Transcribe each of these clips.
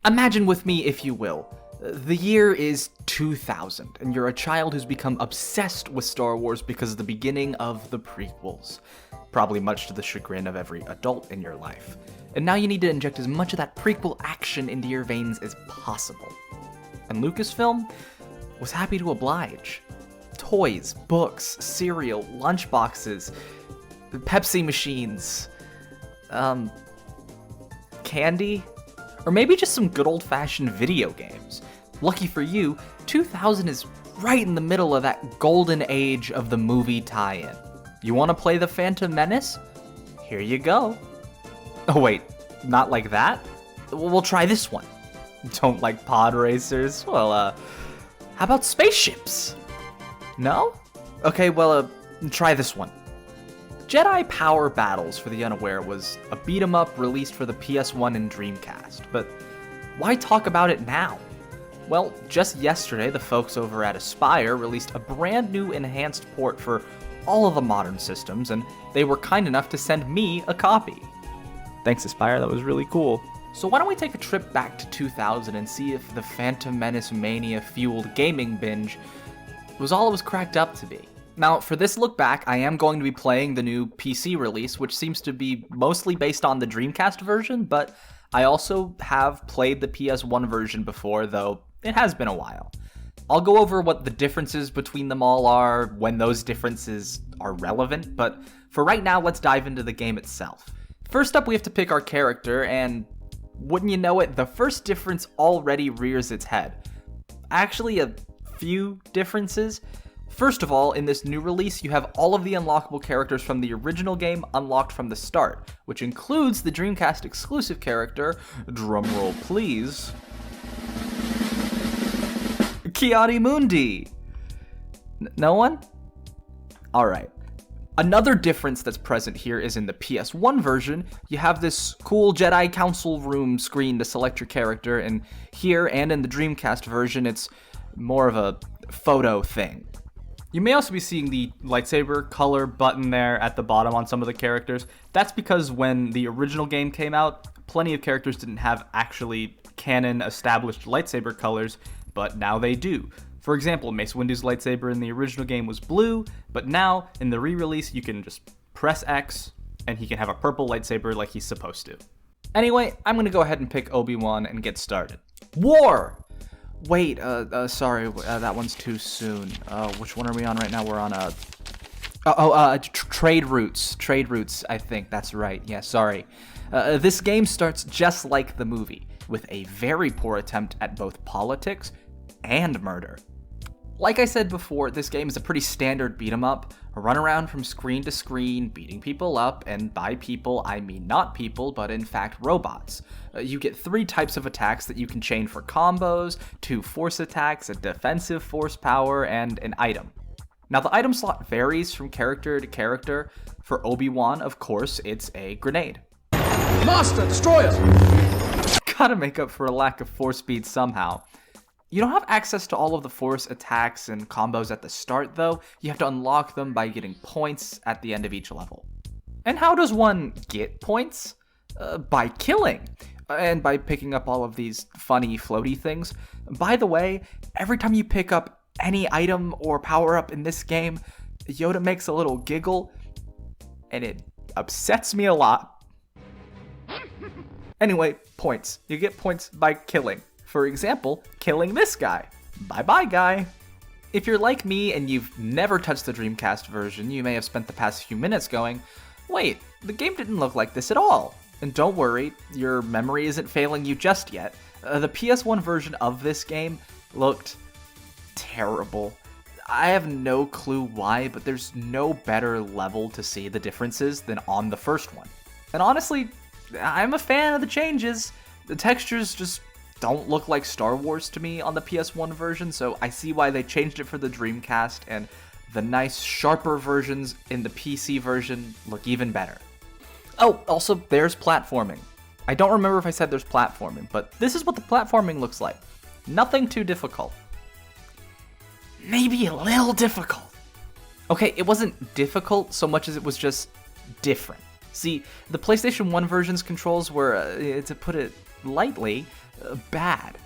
Imagine with me, if you will. The year is 2000, and you're a child who's become obsessed with Star Wars because of the beginning of the prequels. Probably much to the chagrin of every adult in your life. And now you need to inject as much of that prequel action into your veins as possible. And Lucasfilm was happy to oblige. Toys, books, cereal, lunchboxes, Pepsi machines, candy, or maybe just some good old-fashioned video games. Lucky for you, 2000 is right in the middle of that golden age of the movie tie-in. You want to play The Phantom Menace? Here you go. Oh wait, not like that? We'll try this one. Don't like pod racers? Well, how about spaceships? No? Okay, well, try this one. Jedi Power Battles, for the unaware, was a beat-em-up released for the PS1 and Dreamcast, but why talk about it now? Well, just yesterday, the folks over at Aspyr released a brand new enhanced port for all of the modern systems, and they were kind enough to send me a copy. Thanks, Aspyr, that was really cool. So why don't we take a trip back to 2000 and see if the Phantom Menace mania-fueled gaming binge was all it was cracked up to be. Now, for this look back, I am going to be playing the new PC release, which seems to be mostly based on the Dreamcast version, but I also have played the PS1 version before, though it has been a while. I'll go over what the differences between them all are, when those differences are relevant, but for right now, let's dive into the game itself. First up, we have to pick our character, and wouldn't you know it, the first difference already rears its head. Actually, a few differences. First of all, in this new release, you have all of the unlockable characters from the original game unlocked from the start, which includes the Dreamcast exclusive character, drumroll please, Ki-Adi-Mundi. No one? Alright. Another difference that's present here is in the PS1 version, you have this cool Jedi Council room screen to select your character, and here and in the Dreamcast version, it's more of a photo thing. You may also be seeing the lightsaber color button there at the bottom on some of the characters. That's because when the original game came out, plenty of characters didn't have actually canon established lightsaber colors, but now they do. For example, Mace Windu's lightsaber in the original game was blue, but now in the re-release you can just press X and he can have a purple lightsaber like he's supposed to. Anyway, I'm gonna go ahead and pick Obi-Wan and get started. War! Wait, sorry, that one's too soon. Which one are we on right now? We're on trade routes. Trade routes, I think, that's right. Yeah, sorry. This game starts just like the movie, with a very poor attempt at both politics and murder. Like I said before, this game is a pretty standard beat-em-up, a run around from screen to screen, beating people up, and by people, I mean not people, but in fact robots. You get 3 types of attacks that you can chain for combos, 2 force attacks, a defensive force power, and an item. Now the item slot varies from character to character. For Obi-Wan, of course, it's a grenade. Master, destroy us! Gotta make up for a lack of force speed somehow. You don't have access to all of the force attacks and combos at the start, though. You have to unlock them by getting points at the end of each level. And how does one get points? By killing. And by picking up all of these funny, floaty things. By the way, every time you pick up any item or power-up in this game, Yoda makes a little giggle, and it upsets me a lot. Anyway, points. You get points by killing. For example, killing this guy. Bye-bye, guy. If you're like me and you've never touched the Dreamcast version, you may have spent the past few minutes going, wait, the game didn't look like this at all. And don't worry, your memory isn't failing you just yet. The PS1 version of this game looked terrible. I have no clue why, but there's no better level to see the differences than on the first one. And honestly, I'm a fan of the changes. The textures just don't look like Star Wars to me on the PS1 version, so I see why they changed it for the Dreamcast, and the nice, sharper versions in the PC version look even better. Oh, also, there's platforming. I don't remember if I said there's platforming, but this is what the platforming looks like. Nothing too difficult. Maybe a little difficult. Okay, it wasn't difficult so much as it was just different. See, the PlayStation 1 version's controls were, to put it lightly, bad.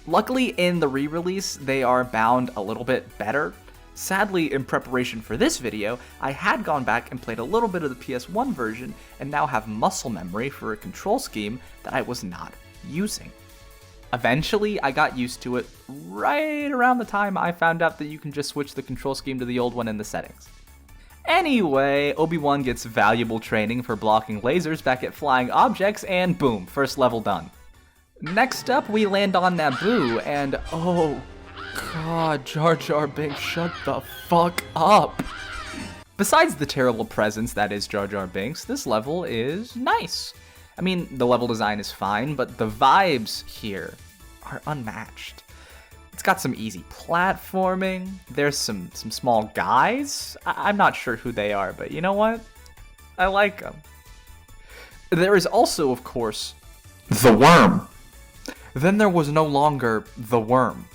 Luckily, in the re-release, they are bound a little bit better. Sadly, in preparation for this video, I had gone back and played a little bit of the PS1 version and now have muscle memory for a control scheme that I was not using. Eventually, I got used to it right around the time I found out that you can just switch the control scheme to the old one in the settings. Anyway, Obi-Wan gets valuable training for blocking lasers back at flying objects, and boom, first level done. Next up, we land on Naboo, and oh god, Jar Jar Binks, shut the fuck up! Besides the terrible presence that is Jar Jar Binks, this level is nice. I mean, the level design is fine, but the vibes here are unmatched. It's got some easy platforming, there's some small guys. I'm not sure who they are, but you know what? I like them. There is also, of course, the worm. Then there was no longer the worm.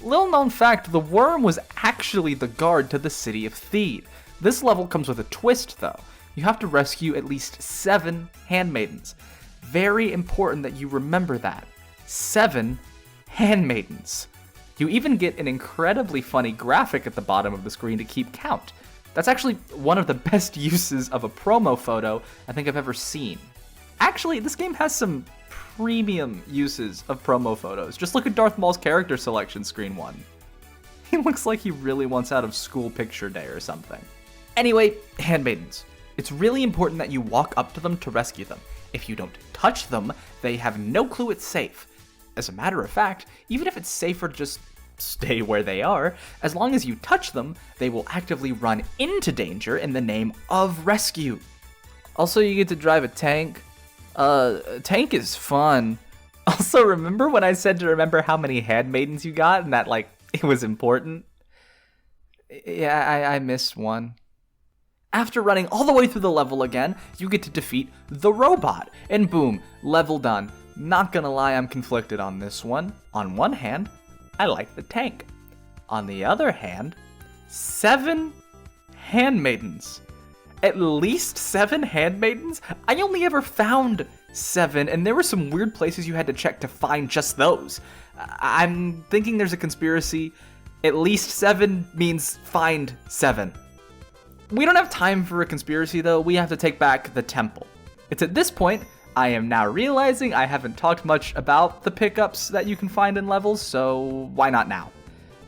Little known fact, the worm was actually the guard to the city of Theed. This level comes with a twist though. You have to rescue at least 7 handmaidens. Very important that you remember that. 7 handmaidens. You even get an incredibly funny graphic at the bottom of the screen to keep count. That's actually one of the best uses of a promo photo I think I've ever seen. Actually, this game has some premium uses of promo photos. Just look at Darth Maul's character selection screen 1. He looks like he really wants out of school picture day or something. Anyway, handmaidens. It's really important that you walk up to them to rescue them. If you don't touch them, they have no clue it's safe. As a matter of fact, even if it's safer to just stay where they are, as long as you touch them, they will actively run into danger in the name of rescue. Also, you get to drive a tank. A tank is fun. Also, remember when I said to remember how many handmaidens you got and that, like, it was important? Yeah, I missed one. After running all the way through the level again, you get to defeat the robot, and boom, level done. Not gonna lie, I'm conflicted on this one. On one hand, I like the tank. On the other hand, 7 handmaidens. At least 7 handmaidens? I only ever found 7, and there were some weird places you had to check to find just those. I'm thinking there's a conspiracy. At least 7 means find 7. We don't have time for a conspiracy though, we have to take back the temple. It's at this point, I am now realizing I haven't talked much about the pickups that you can find in levels, so why not now?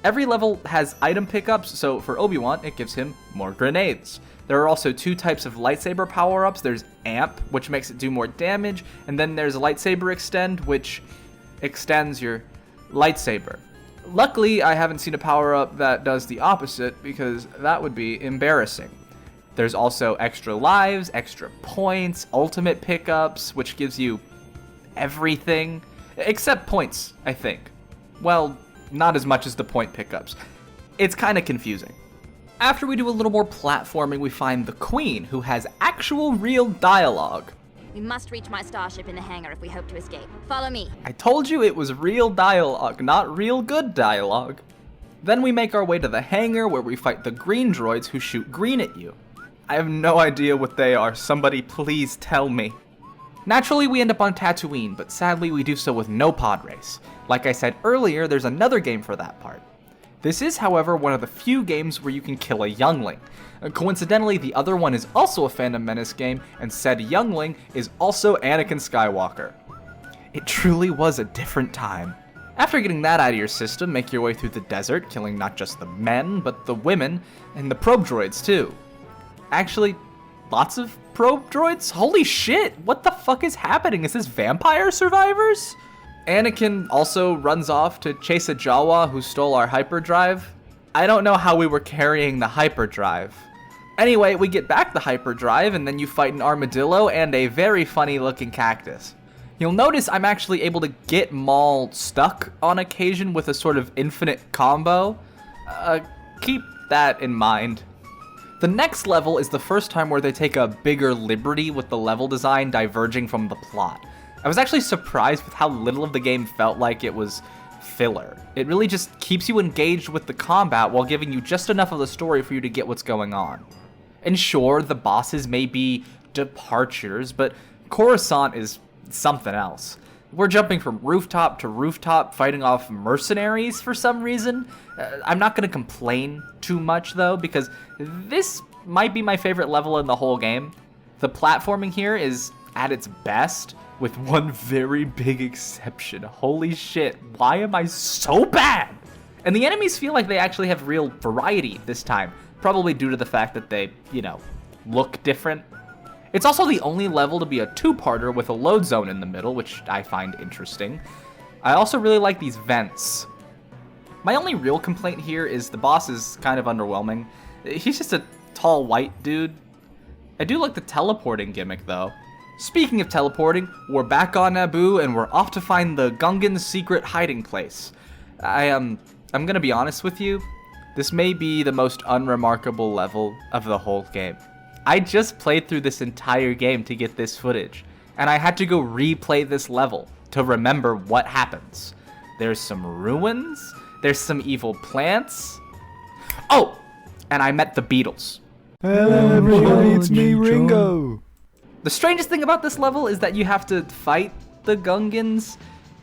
Every level has item pickups, so for Obi-Wan, it gives him more grenades. There are also 2 types of lightsaber power-ups. There's Amp, which makes it do more damage, and then there's Lightsaber Extend, which extends your lightsaber. Luckily, I haven't seen a power-up that does the opposite, because that would be embarrassing. There's also extra lives, extra points, ultimate pickups, which gives you everything, except points, I think. Well, not as much as the point pickups. It's kind of confusing. After we do a little more platforming, we find the Queen, who has actual real dialogue. We must reach my starship in the hangar if we hope to escape. Follow me. I told you it was real dialogue, not real good dialogue. Then we make our way to the hangar where we fight the green droids who shoot green at you. I have no idea what they are, somebody please tell me. Naturally, we end up on Tatooine, but sadly we do so with no pod race. Like I said earlier, there's another game for that part. This is, however, one of the few games where you can kill a youngling. Coincidentally, the other one is also a Phantom Menace game, and said youngling is also Anakin Skywalker. It truly was a different time. After getting that out of your system, make your way through the desert, killing not just the men, but the women, and the probe droids too. Actually, lots of probe droids? Holy shit, what the fuck is happening? Is this Vampire Survivors? Anakin also runs off to chase a Jawa who stole our hyperdrive. I don't know how we were carrying the hyperdrive. Anyway, we get back the hyperdrive and then you fight an armadillo and a very funny looking cactus. You'll notice I'm actually able to get Maul stuck on occasion with a sort of infinite combo. Keep that in mind. The next level is the first time where they take a bigger liberty with the level design diverging from the plot. I was actually surprised with how little of the game felt like it was filler. It really just keeps you engaged with the combat while giving you just enough of the story for you to get what's going on. And sure, the bosses may be departures, but Corusant is something else. We're jumping from rooftop to rooftop, fighting off mercenaries for some reason. I'm not going to complain too much, though, because this might be my favorite level in the whole game. The platforming here is at its best, with one very big exception. Holy shit, why am I so bad? And the enemies feel like they actually have real variety this time, probably due to the fact that they, look different. It's also the only level to be a two-parter with a load zone in the middle, which I find interesting. I also really like these vents. My only real complaint here is the boss is kind of underwhelming. He's just a tall white dude. I do like the teleporting gimmick, though. Speaking of teleporting, we're back on Naboo and we're off to find the Gungan's secret hiding place. I'm gonna be honest with you, this may be the most unremarkable level of the whole game. I just played through this entire game to get this footage, and I had to go replay this level to remember what happens. There's some ruins, there's some evil plants. Oh, and I met the Beatles. Hello everybody, it's me, Ringo. The strangest thing about this level is that you have to fight the Gungans.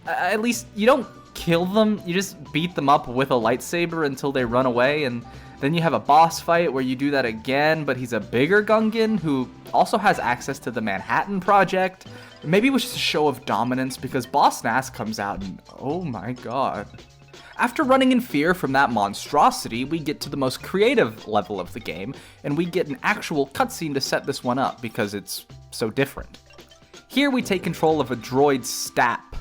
At least you don't kill them, you just beat them up with a lightsaber until they run away, and then you have a boss fight where you do that again, but he's a bigger Gungan who also has access to the Manhattan Project. Maybe it was just a show of dominance because Boss Nass comes out and oh my god. After running in fear from that monstrosity, we get to the most creative level of the game, and we get an actual cutscene to set this one up because it's so different. Here we take control of a droid Stap.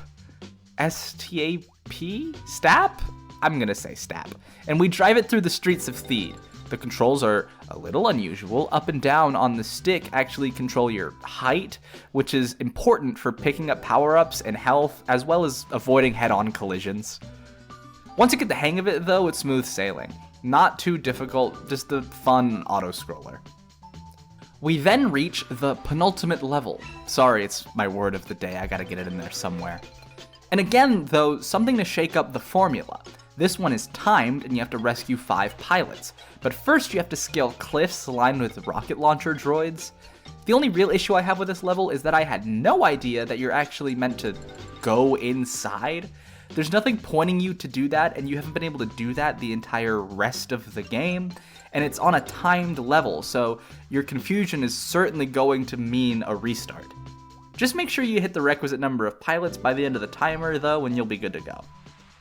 S-T-A-P? Stap? I'm gonna say Stap. And we drive it through the streets of Theed. The controls are a little unusual. Up and down on the stick actually control your height, which is important for picking up power-ups and health, as well as avoiding head-on collisions. Once you get the hang of it, though, it's smooth sailing. Not too difficult, just a fun auto-scroller. We then reach the penultimate level. Sorry, it's my word of the day, I gotta get it in there somewhere. And again, though, something to shake up the formula. This one is timed, and you have to rescue 5 pilots. But first, you have to scale cliffs lined with rocket launcher droids. The only real issue I have with this level is that I had no idea that you're actually meant to go inside. There's nothing pointing you to do that, and you haven't been able to do that the entire rest of the game. And it's on a timed level, so your confusion is certainly going to mean a restart. Just make sure you hit the requisite number of pilots by the end of the timer, though, and you'll be good to go.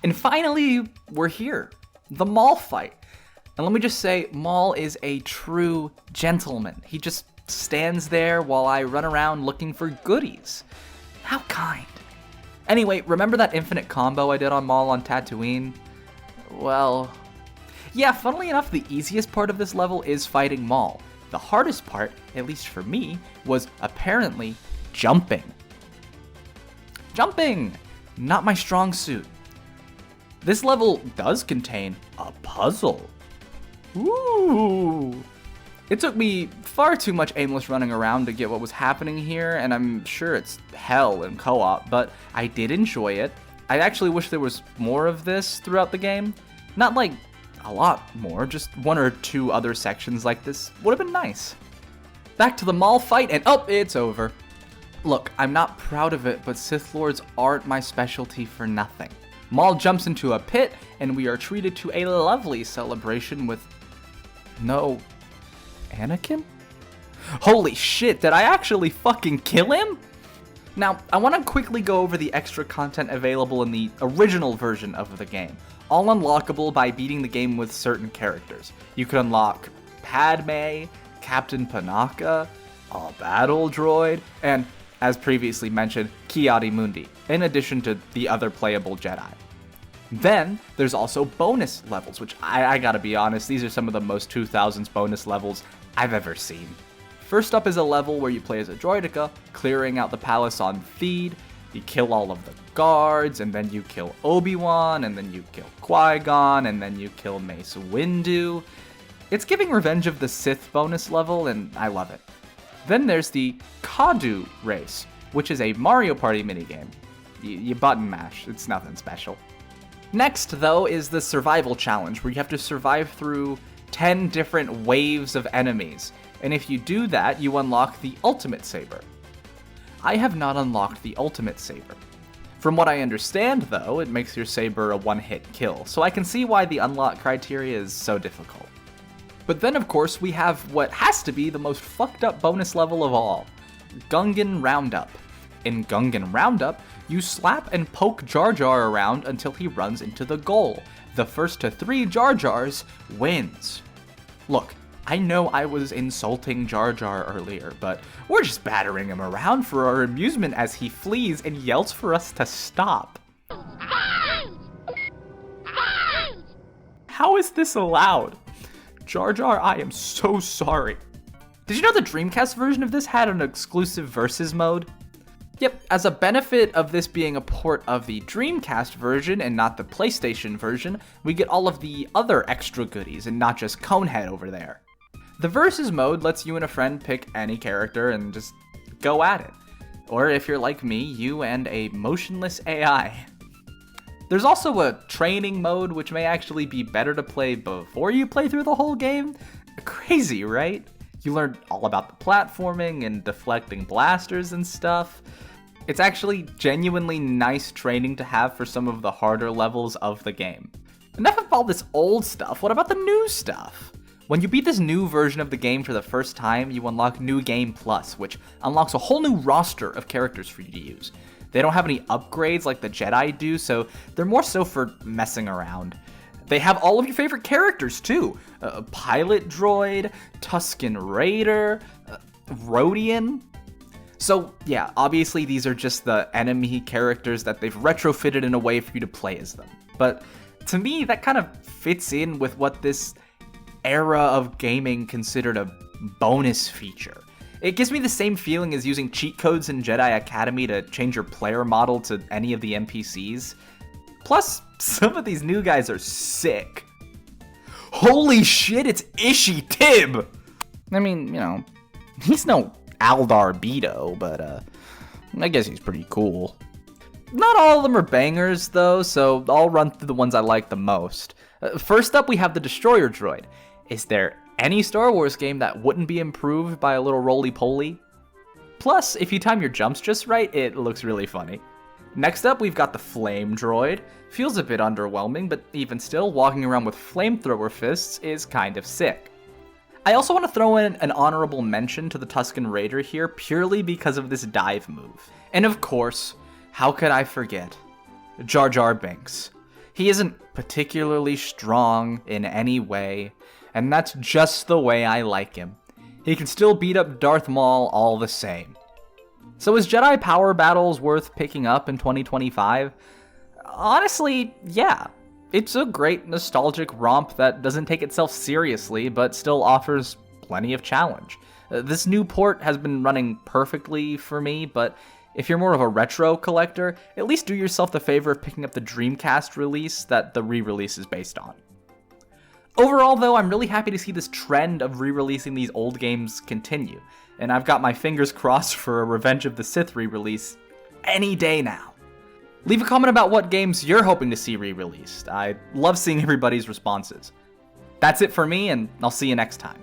And finally, we're here. The Maul fight. And let me just say, Maul is a true gentleman. He just stands there while I run around looking for goodies. How kind. Anyway, remember that infinite combo I did on Maul on Tatooine? Well, yeah, funnily enough, the easiest part of this level is fighting Maul. The hardest part, at least for me, was apparently jumping. Jumping! Not my strong suit. This level does contain a puzzle. Ooh! It took me far too much aimless running around to get what was happening here, and I'm sure it's hell in co-op, but I did enjoy it. I actually wish there was more of this throughout the game. Not like a lot more, just 1 or 2 other sections like this would have been nice. Back to the Maul fight, and oh, it's over. Look, I'm not proud of it, but Sith Lords aren't my specialty for nothing. Maul jumps into a pit, and we are treated to a lovely celebration with no Anakin? Holy shit, did I actually fucking kill him? Now, I want to quickly go over the extra content available in the original version of the game, all unlockable by beating the game with certain characters. You can unlock Padme, Captain Panaka, a battle droid, and, as previously mentioned, Ki-Adi-Mundi, in addition to the other playable Jedi. Then, there's also bonus levels, which I gotta be honest, these are some of the most 2000s bonus levels I've ever seen. First up is a level where you play as a droideka, clearing out the palace on Theed. You kill all of the guards, and then you kill Obi-Wan, and then you kill Qui-Gon, and then you kill Mace Windu. It's giving Revenge of the Sith bonus level, and I love it. Then there's the Kadu race, which is a Mario Party minigame. You button mash, it's nothing special. Next, though, is the survival challenge, where you have to survive through 10 different waves of enemies. And if you do that, you unlock the Ultimate Saber. I have not unlocked the Ultimate Saber. From what I understand, though, it makes your saber a one-hit kill, so I can see why the unlock criteria is so difficult. But then, of course, we have what has to be the most fucked up bonus level of all, Gungan Roundup. In Gungan Roundup, you slap and poke Jar Jar around until he runs into the goal. The first to 3 Jar Jars wins. Look, I know I was insulting Jar Jar earlier, but we're just battering him around for our amusement as he flees and yells for us to stop. How is this allowed? Jar Jar, I am so sorry. Did you know the Dreamcast version of this had an exclusive versus mode? Yep, as a benefit of this being a port of the Dreamcast version and not the PlayStation version, we get all of the other extra goodies and not just Conehead over there. The versus mode lets you and a friend pick any character and just go at it. Or if you're like me, you and a motionless AI. There's also a training mode, which may actually be better to play before you play through the whole game. Crazy, right? You learn all about the platforming and deflecting blasters and stuff. It's actually genuinely nice training to have for some of the harder levels of the game. Enough of all this old stuff, what about the new stuff? When you beat this new version of the game for the first time, you unlock New Game Plus, which unlocks a whole new roster of characters for you to use. They don't have any upgrades like the Jedi do, so they're more so for messing around. They have all of your favorite characters too. Pilot Droid, Tuscan Raider, Rodian. So yeah, obviously these are just the enemy characters that they've retrofitted in a way for you to play as them. But to me, that kind of fits in with what this era of gaming considered a bonus feature. It gives me the same feeling as using cheat codes in Jedi Academy to change your player model to any of the NPCs. Plus, some of these new guys are sick. Holy shit, it's Ishi Tib! I mean, you know, he's no Aldar Beto, but I guess he's pretty cool. Not all of them are bangers, though, so I'll run through the ones I like the most. First up, we have the Destroyer Droid. Is there any Star Wars game that wouldn't be improved by a little roly-poly? Plus, if you time your jumps just right, it looks really funny. Next up, we've got the Flame Droid. Feels a bit underwhelming, but even still, walking around with flamethrower fists is kind of sick. I also want to throw in an honorable mention to the Tuscan Raider here, purely because of this dive move. And of course, how could I forget? Jar Jar Binks. He isn't particularly strong in any way, and that's just the way I like him. He can still beat up Darth Maul all the same. So is Jedi Power Battles worth picking up in 2025? Honestly, yeah. It's a great nostalgic romp that doesn't take itself seriously, but still offers plenty of challenge. This new port has been running perfectly for me, but if you're more of a retro collector, at least do yourself the favor of picking up the Dreamcast release that the re-release is based on. Overall, though, I'm really happy to see this trend of re-releasing these old games continue, and I've got my fingers crossed for a Revenge of the Sith re-release any day now. Leave a comment about what games you're hoping to see re-released. I love seeing everybody's responses. That's it for me, and I'll see you next time.